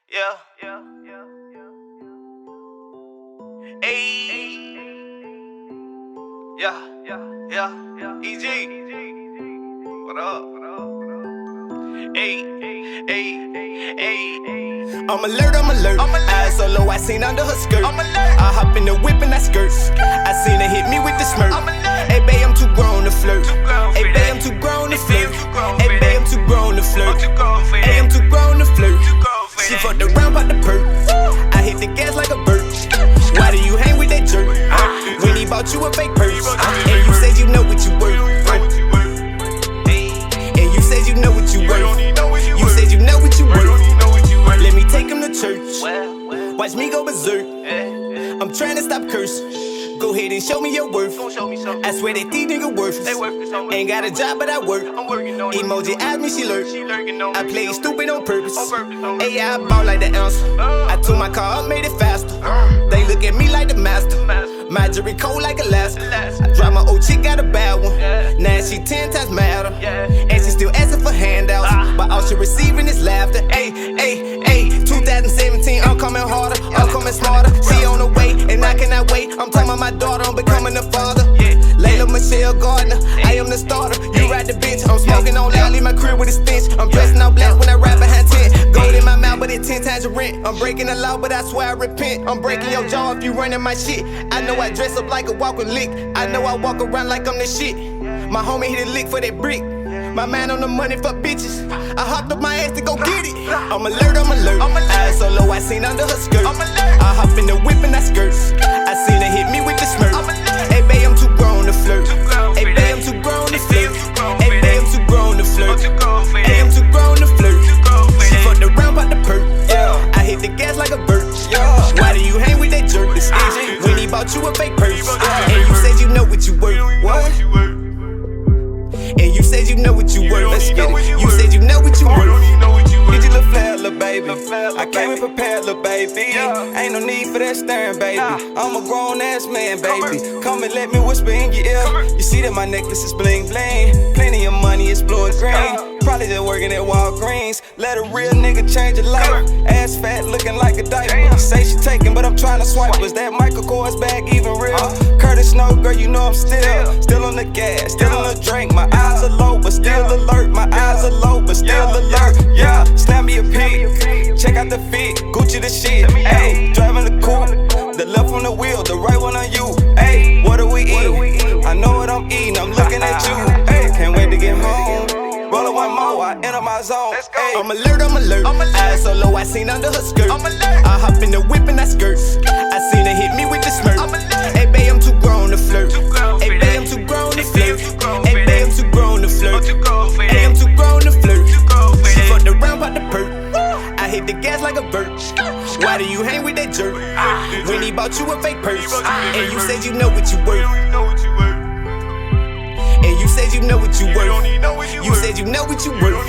Yeah. Ayy. Yeah. EG. What up? Ayy. I'm alert. Eyes so low, I seen under her skirt. I hop in the whip and I skirt. I seen her hit me with the smirk. Hey, babe, I'm too grown to flirt. Hey, babe, I'm too grown to flirt. Hey, babe, I'm too grown to flirt. Hey, I'm too grown to flirt. She fucked around, popped the perk. I hit the gas like a bird. Why do you hang with that jerk? When he bought you a fake purse, and you said you know what you worth. And you said you know what you worth. You said you know what you worth. Let me take him to church. Watch me go berserk. I'm trying to stop cursing. Go ahead and show me your worth. I swear that these niggas worthless. Ain't got a job, but I work. Emoji asked me, she lurk. I play stupid on purpose. AI, I ball like the answer. I took my car up, made it faster. They look at me like the master. My jury cold like Alaska. I drive my old chick, got a bad one. Now she 10 times madder. And she still asking for handouts. But all she receiving is laughter. Ayy. 2017, I'm coming harder. I'm coming smarter. She on the way, and I cannot wait. I'm telling my daughter I'm becoming a father. Layla Michelle Gardner, I am the starter. You ride the bitch. I'm smoking on loud, leave my crib with a stench. I'm dressing all black when I ride behind 10. Gold in my mouth, but it's 10 times the rent. I'm breaking the law, but I swear I repent. I'm breaking your jaw if you running my shit. I know I dress up like a walking lick. I know I walk around like I'm the shit. My homie hit a lick for that brick. My man on the money for bitches. I hopped up my ass to go get it. I'm alert. Eyes so low, I seen under her skirt. I hop in the whip and I skirt. I seen her hit me with the smirk. Hey, babe, I'm too grown to flirt. Hey, babe, I'm too grown to flirt. Hey, babe, I'm too grown to flirt. Hey, I'm too grown to flirt. She fucked around, popped the perk. I hit the gas like a bird. Why do you hang with that jerk? When he bought you a fake purse. And you said you know what you worth. What? And you said you know what you worth. Let's get it. You said you know what you worth. Did you look flat, little baby? I came in prepared, little baby. Ain't no need for that staring, baby. I'm a grown ass man, baby. Come and let me whisper in your ear. You see that my necklace is bling bling. Plenty of money, it's blue and green. Probably just working at Walgreens. Let a real nigga change your life. Ass fat, looking like a diaper. Say she taking, but I'm trying to swipe. Was that Michael Kors bag even real? Curtis Snow, girl, you know I'm still on the gas, still on the drink. My eyes are low, but still alert. My eyes are low, but still alert. Yeah, snap me a pic. Check out the fit, Gucci the shit. Ayy, driving the coupe, the left on the wheel, the right one on you. Ayy, what do we eat? I know what I'm eating, I'm looking at you. Ayy, can't wait to get home. Rollin' one more, I enter my zone. I'm alert. Eyes so low, I seen under her skirt. I hop in the whip and I skirt. I seen her hit me with the smirk. Hey, babe, I'm too grown to flirt. Hey, babe, I'm too grown to flirt. Hey, babe, I'm too grown to flirt. Hey, I'm too grown to flirt. She fucked around, popped the perk. I hit the gas like a bird. Why do you hang with that jerk? When he bought you a fake purse. And you said you know what you worth. And you said you know what you worth. You said you know what you worth.